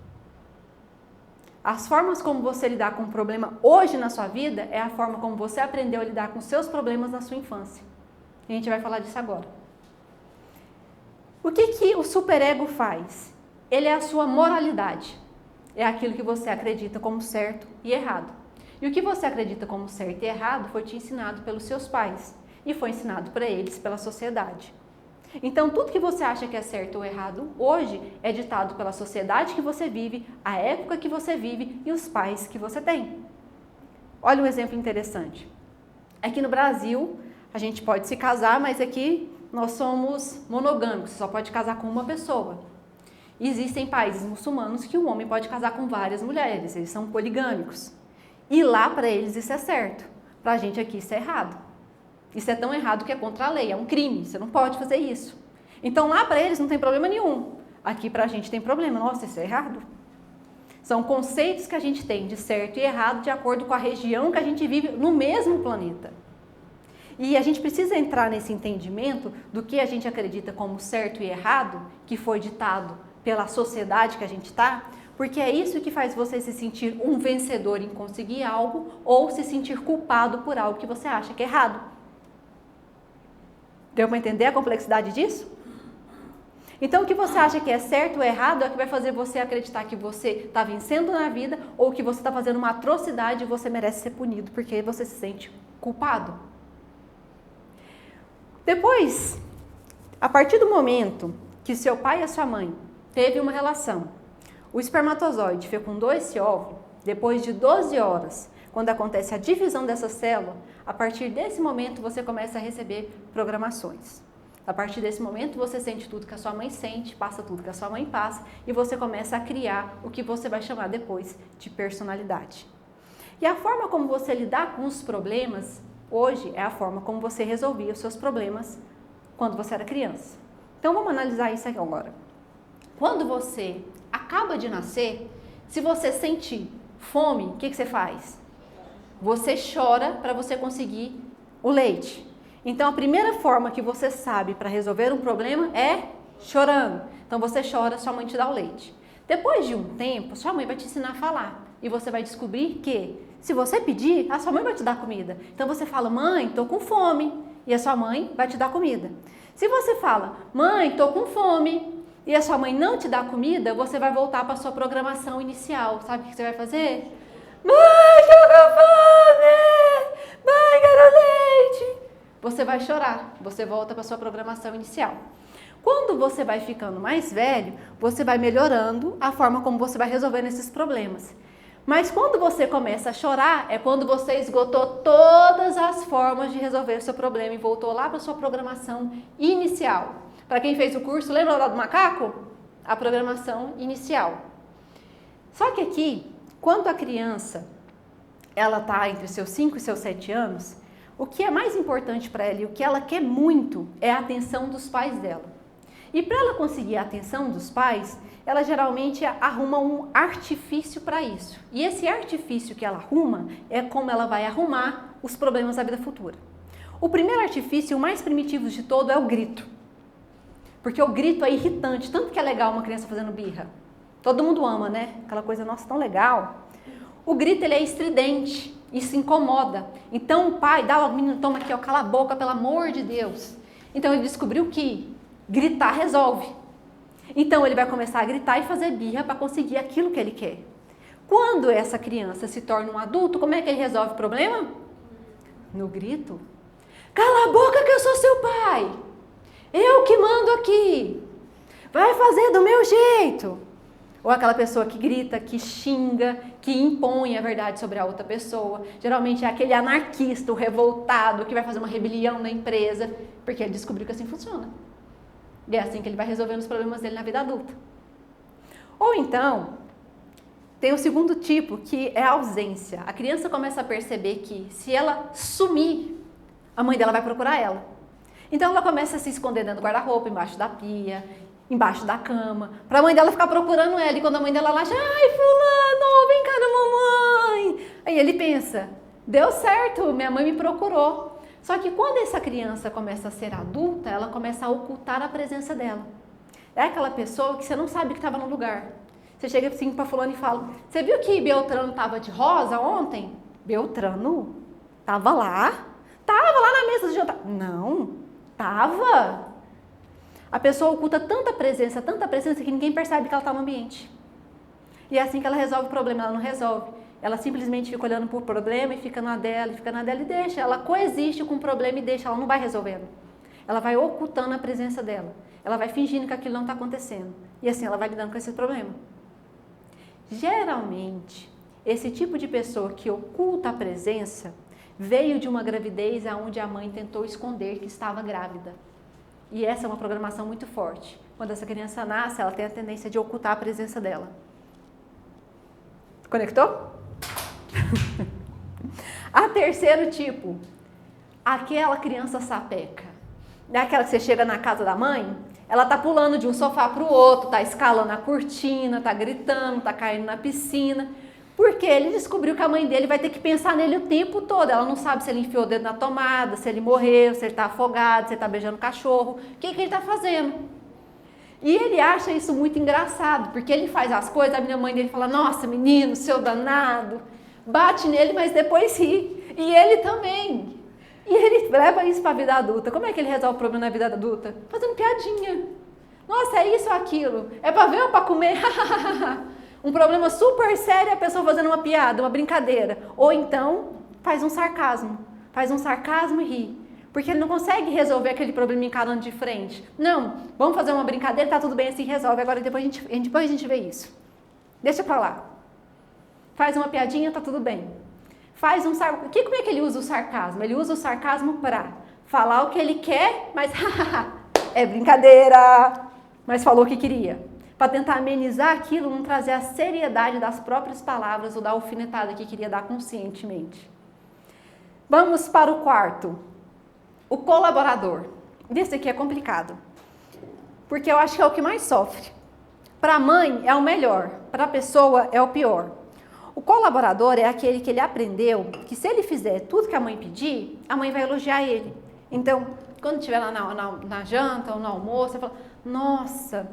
As formas como você lidar com um problema hoje na sua vida é a forma como você aprendeu a lidar com seus problemas na sua infância. E a gente vai falar disso agora. O que o superego faz? Ele é a sua moralidade. É aquilo que você acredita como certo e errado. E o que você acredita como certo e errado foi te ensinado pelos seus pais. E foi ensinado para eles pela sociedade. Então, tudo que você acha que é certo ou errado hoje é ditado pela sociedade que você vive, a época que você vive e os pais que você tem. Olha um exemplo interessante. Aqui no Brasil, a gente pode se casar, mas aqui nós somos monogâmicos, só pode casar com uma pessoa. E existem países muçulmanos que o homem pode casar com várias mulheres, eles são poligâmicos. E lá para eles isso é certo, para a gente aqui isso é errado. Isso é tão errado que é contra a lei, é um crime, você não pode fazer isso. Então lá para eles não tem problema nenhum, aqui para a gente tem problema, nossa, isso é errado. São conceitos que a gente tem de certo e errado de acordo com a região que a gente vive no mesmo planeta. E a gente precisa entrar nesse entendimento do que a gente acredita como certo e errado, que foi ditado pela sociedade que a gente está, porque é isso que faz você se sentir um vencedor em conseguir algo ou se sentir culpado por algo que você acha que é errado. Deu para entender a complexidade disso? Então, o que você acha que é certo ou errado é o que vai fazer você acreditar que você está vencendo na vida ou que você está fazendo uma atrocidade e você merece ser punido porque você se sente culpado. Depois, a partir do momento que seu pai e a sua mãe teve uma relação, o espermatozoide fecundou esse óvulo, depois de 12 horas, quando acontece a divisão dessa célula, a partir desse momento você começa a receber programações. A partir desse momento você sente tudo que a sua mãe sente, passa tudo que a sua mãe passa e você começa a criar o que você vai chamar depois de personalidade. E a forma como você lidar com os problemas hoje é a forma como você resolvia os seus problemas quando você era criança. Então vamos analisar isso aqui agora. Quando você acaba de nascer, se você sentir fome, o que você faz? Você chora para você conseguir o leite. Então a primeira forma que você sabe para resolver um problema é chorando. Então você chora, sua mãe te dá o leite. Depois de um tempo, sua mãe vai te ensinar a falar. E você vai descobrir que, se você pedir, a sua mãe vai te dar comida. Então você fala, mãe, tô com fome. E a sua mãe vai te dar comida. Se você fala, mãe, tô com fome. E a sua mãe não te dá comida, você vai voltar para a sua programação inicial. Sabe o que você vai fazer? Mãe, tô com fome! Mãe, quero leite! Você vai chorar, você volta para a sua programação inicial. Quando você vai ficando mais velho, você vai melhorando a forma como você vai resolvendo esses problemas. Mas quando você começa a chorar, é quando você esgotou todas as formas de resolver o seu problema e voltou lá para a sua programação inicial. Para quem fez o curso, lembra lá do macaco? A programação inicial. Só que aqui, quando a criança ela está entre seus 5 e seus 7 anos, o que é mais importante para ela e o que ela quer muito é a atenção dos pais dela. E para ela conseguir a atenção dos pais, ela geralmente arruma um artifício para isso. E esse artifício que ela arruma é como ela vai arrumar os problemas da vida futura. O primeiro artifício, o mais primitivo de todo, é o grito. Porque o grito é irritante, tanto que é legal uma criança fazendo birra. Todo mundo ama, né? Aquela coisa, nossa, tão legal. O grito, ele é estridente, isso incomoda. Então o pai dá o menino, toma aqui, ó, cala a boca, pelo amor de Deus. Então ele descobriu que gritar resolve. Então ele vai começar a gritar e fazer birra para conseguir aquilo que ele quer. Quando essa criança se torna um adulto, como é que ele resolve o problema? No grito. Cala a boca que eu sou seu pai. Eu que mando aqui. Vai fazer do meu jeito. Ou aquela pessoa que grita, que xinga, que impõe a verdade sobre a outra pessoa. Geralmente é aquele anarquista, o revoltado, que vai fazer uma rebelião na empresa, porque ele descobriu que assim funciona. E é assim que ele vai resolvendo os problemas dele na vida adulta. Ou então, tem o segundo tipo, que é a ausência. A criança começa a perceber que se ela sumir, a mãe dela vai procurar ela. Então ela começa a se esconder dentro do guarda-roupa, embaixo da pia, embaixo da cama, para a mãe dela ficar procurando ela. E quando a mãe dela lá, ai, fulano, vem cá na mamãe. Aí ele pensa, deu certo, minha mãe me procurou. Só que quando essa criança começa a ser adulta, ela começa a ocultar a presença dela. É aquela pessoa que você não sabe que estava no lugar. Você chega assim para fulano e fala, você viu que Beltrano estava de rosa ontem? Beltrano? Estava lá? Estava lá na mesa de jantar. Não, estava. A pessoa oculta tanta presença que ninguém percebe que ela está no ambiente. E é assim que ela resolve o problema, ela não resolve. Ela simplesmente fica olhando para o problema e fica na dela e deixa. Ela coexiste com o problema e deixa, ela não vai resolvendo. Ela vai ocultando a presença dela. Ela vai fingindo que aquilo não está acontecendo. E assim ela vai lidando com esse problema. Geralmente, esse tipo de pessoa que oculta a presença veio de uma gravidez onde a mãe tentou esconder que estava grávida. E essa é uma programação muito forte. Quando essa criança nasce, ela tem a tendência de ocultar a presença dela. Conectou? A terceiro tipo, aquela criança sapeca. É aquela que você chega na casa da mãe, ela tá pulando de um sofá para o outro, tá escalando a cortina, tá gritando, tá caindo na piscina. Porque ele descobriu que a mãe dele vai ter que pensar nele o tempo todo. Ela não sabe se ele enfiou o dedo na tomada, se ele morreu, se ele está afogado, se ele está beijando o cachorro. O que ele está fazendo? E ele acha isso muito engraçado, porque ele faz as coisas, a minha mãe dele fala, nossa, menino, seu danado. Bate nele, mas depois ri. E ele também. E ele leva isso para a vida adulta. Como é que ele resolve o problema na vida adulta? Fazendo piadinha. Nossa, é isso ou aquilo? É para ver ou para comer? Um problema super sério, a pessoa fazendo uma piada, uma brincadeira. Ou então, faz um sarcasmo e ri. Porque ele não consegue resolver aquele problema encarando de frente. Não, vamos fazer uma brincadeira, tá tudo bem assim, resolve. Agora depois a gente vê isso. Deixa pra lá. Faz uma piadinha, tá tudo bem. Faz um sarcasmo. Como é que ele usa o sarcasmo? Ele usa o sarcasmo pra falar o que ele quer, mas é brincadeira. Mas falou o que queria. Para tentar amenizar aquilo, não trazer a seriedade das próprias palavras ou da alfinetada que queria dar conscientemente. Vamos para o quarto. O colaborador. Esse aqui é complicado. Porque eu acho que é o que mais sofre. Para a mãe é o melhor, para a pessoa é o pior. O colaborador é aquele que ele aprendeu que se ele fizer tudo que a mãe pedir, a mãe vai elogiar ele. Então, quando estiver lá na janta ou no almoço, você fala, nossa,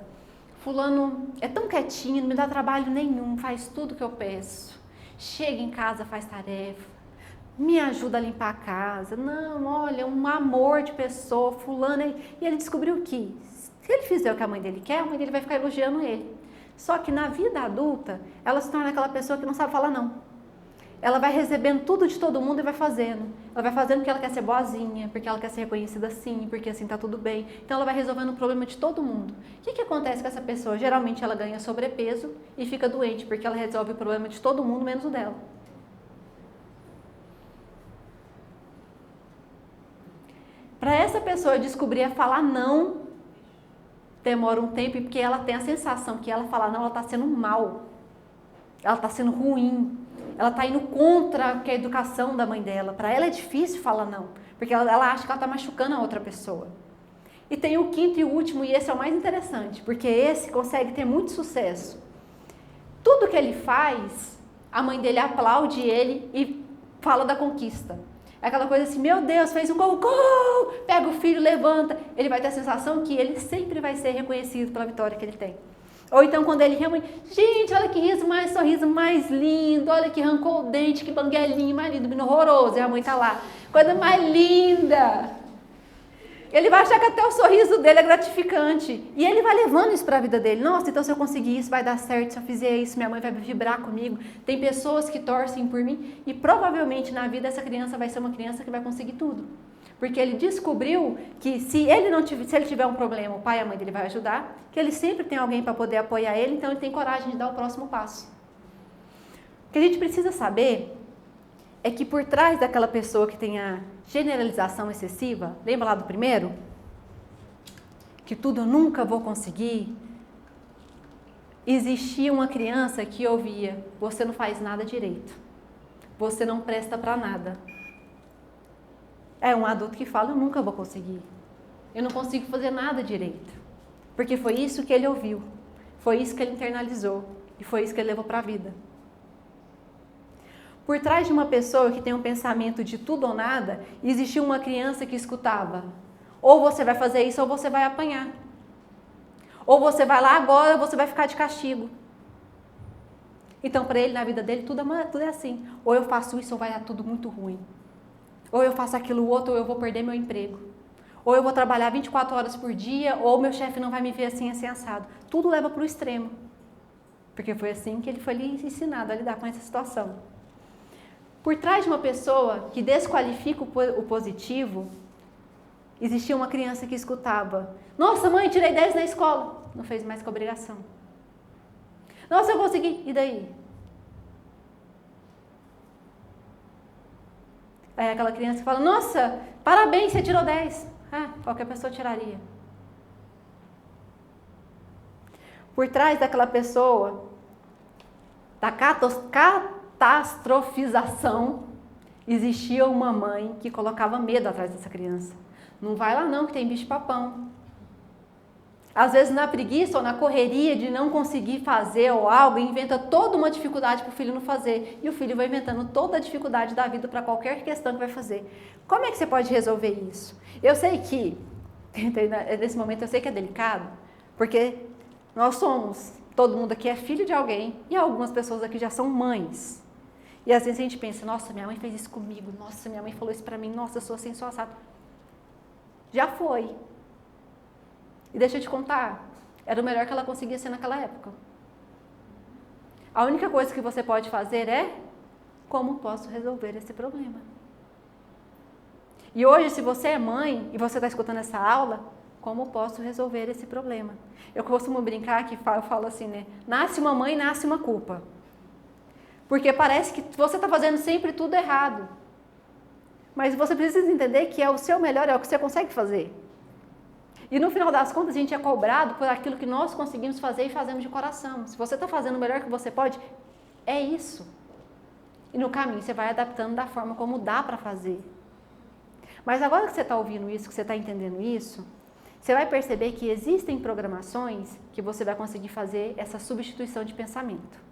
fulano é tão quietinho, não me dá trabalho nenhum, faz tudo que eu peço. Chega em casa, faz tarefa, me ajuda a limpar a casa. Não, olha, um amor de pessoa, fulano. E ele descobriu que se ele fizer o que a mãe dele quer, a mãe dele vai ficar elogiando ele. Só que na vida adulta, ela se torna aquela pessoa que não sabe falar não. Ela vai recebendo tudo de todo mundo e vai fazendo. Ela vai fazendo porque ela quer ser boazinha, porque ela quer ser reconhecida assim, porque assim tá tudo bem. Então ela vai resolvendo o problema de todo mundo. O que acontece com essa pessoa? Geralmente ela ganha sobrepeso e fica doente, porque ela resolve o problema de todo mundo, menos o dela. Para essa pessoa descobrir a falar não, demora um tempo, porque ela tem a sensação que ela falar não, ela está sendo mal. Ela está sendo ruim. Ela está indo contra a educação da mãe dela. Para ela é difícil falar não, porque ela acha que ela está machucando a outra pessoa. E tem o quinto e o último, e esse é o mais interessante, porque esse consegue ter muito sucesso. Tudo que ele faz, a mãe dele aplaude ele e fala da conquista. É aquela coisa assim, meu Deus, fez um gol, gol! Pega o filho, levanta. Ele vai ter a sensação que ele sempre vai ser reconhecido pela vitória que ele tem. Ou então quando ele realmente, gente, olha que sorriso mais lindo, olha que arrancou o dente, que banguelinho mais lindo, menino horroroso, e a mãe tá lá, coisa mais linda. Ele vai achar que até o sorriso dele é gratificante. E ele vai levando isso para a vida dele. Nossa, então se eu conseguir isso, vai dar certo. Se eu fizer isso, minha mãe vai vibrar comigo. Tem pessoas que torcem por mim. E provavelmente na vida essa criança vai ser uma criança que vai conseguir tudo. Porque ele descobriu que se ele tiver um problema, o pai e a mãe dele vai ajudar, que ele sempre tem alguém para poder apoiar ele, então ele tem coragem de dar o próximo passo. O que a gente precisa saber é que por trás daquela pessoa que tem a generalização excessiva, lembra lá do primeiro? Que tudo eu nunca vou conseguir. Existia uma criança que ouvia: você não faz nada direito. Você não presta para nada. É um adulto que fala: eu nunca vou conseguir. Eu não consigo fazer nada direito. Porque foi isso que ele ouviu. Foi isso que ele internalizou. E foi isso que ele levou para a vida. Por trás de uma pessoa que tem um pensamento de tudo ou nada, existia uma criança que escutava: ou você vai fazer isso ou você vai apanhar. Ou você vai lá agora ou você vai ficar de castigo. Então, para ele, na vida dele, tudo é assim. Ou eu faço isso ou vai dar tudo muito ruim. Ou eu faço aquilo outro ou eu vou perder meu emprego. Ou eu vou trabalhar 24 horas por dia, ou meu chefe não vai me ver assim assado. Tudo leva para o extremo. Porque foi assim que ele foi ensinado a lidar com essa situação. Por trás de uma pessoa que desqualifica o positivo, existia uma criança que escutava: nossa, mãe, tirei 10 na escola. Não fez mais que obrigação. Nossa, eu consegui. E daí? Aí aquela criança que fala: nossa, parabéns, você tirou 10. Ah, qualquer pessoa tiraria. Por trás daquela pessoa, da catastrofização, existia uma mãe que colocava medo atrás dessa criança. Não vai lá não, que tem bicho-papão. Às vezes na preguiça ou na correria de não conseguir fazer ou algo, inventa toda uma dificuldade para o filho não fazer. E o filho vai inventando toda a dificuldade da vida para qualquer questão que vai fazer. Como é que você pode resolver isso? Eu sei que, nesse momento eu sei que é delicado, porque nós somos, todo mundo aqui é filho de alguém e algumas pessoas aqui já são mães. E às vezes a gente pensa: nossa, minha mãe fez isso comigo, nossa, minha mãe falou isso para mim, nossa, eu sou assim, sou assado. Já foi. E deixa eu te contar, era o melhor que ela conseguia ser naquela época. A única coisa que você pode fazer é: como posso resolver esse problema? E hoje, se você é mãe e você está escutando essa aula, como posso resolver esse problema? Eu costumo brincar que eu falo assim, né? Nasce uma mãe, nasce uma culpa. Porque parece que você está fazendo sempre tudo errado. Mas você precisa entender que é o seu melhor, é o que você consegue fazer. E no final das contas, a gente é cobrado por aquilo que nós conseguimos fazer e fazemos de coração. Se você está fazendo o melhor que você pode, é isso. E no caminho você vai adaptando da forma como dá para fazer. Mas agora que você está ouvindo isso, que você está entendendo isso, você vai perceber que existem programações que você vai conseguir fazer essa substituição de pensamento.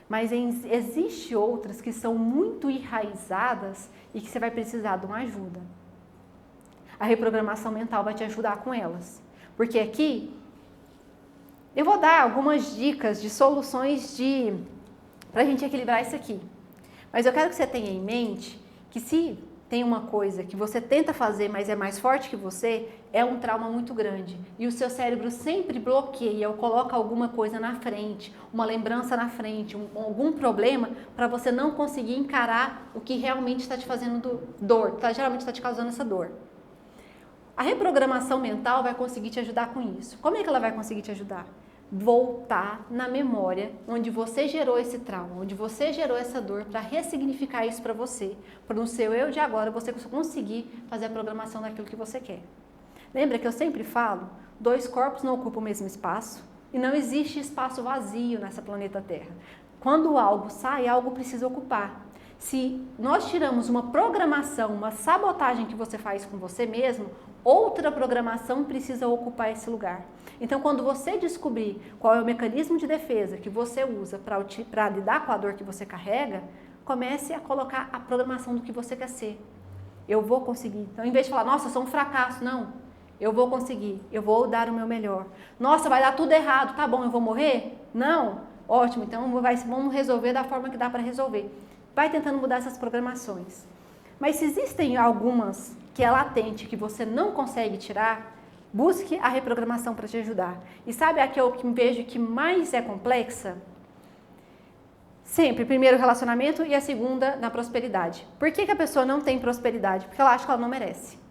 Mas existem outras que são muito enraizadas e que você vai precisar de uma ajuda. A reprogramação mental vai te ajudar com elas. Porque aqui, eu vou dar algumas dicas de soluções para a gente equilibrar isso aqui. Mas eu quero que você tenha em mente que se tem uma coisa que você tenta fazer, mas é mais forte que você, é um trauma muito grande. E o seu cérebro sempre bloqueia ou coloca alguma coisa na frente, uma lembrança na frente, algum problema, para você não conseguir encarar o que realmente está te fazendo dor, geralmente está te causando essa dor. A reprogramação mental vai conseguir te ajudar com isso. Como é que ela vai conseguir te ajudar? Voltar na memória onde você gerou esse trauma, onde você gerou essa dor, para ressignificar isso para você, para no seu eu de agora você conseguir fazer a programação daquilo que você quer. Lembra que eu sempre falo? 2 corpos não ocupam o mesmo espaço e não existe espaço vazio nessa planeta Terra. Quando algo sai, algo precisa ocupar. Se nós tiramos uma programação, uma sabotagem que você faz com você mesmo, outra programação precisa ocupar esse lugar. Então, quando você descobrir qual é o mecanismo de defesa que você usa para lidar com a dor que você carrega, comece a colocar a programação do que você quer ser. Eu vou conseguir. Então, em vez de falar: nossa, eu sou um fracasso, não. Eu vou conseguir, eu vou dar o meu melhor. Nossa, vai dar tudo errado, tá bom, eu vou morrer? Não? Ótimo, então vamos resolver da forma que dá para resolver. Vai tentando mudar essas programações. Mas se existem algumas que é latente, que você não consegue tirar, busque a reprogramação para te ajudar. E sabe a que eu vejo que mais é complexa? Sempre, primeiro relacionamento e a segunda na prosperidade. Por que a pessoa não tem prosperidade? Porque ela acha que ela não merece.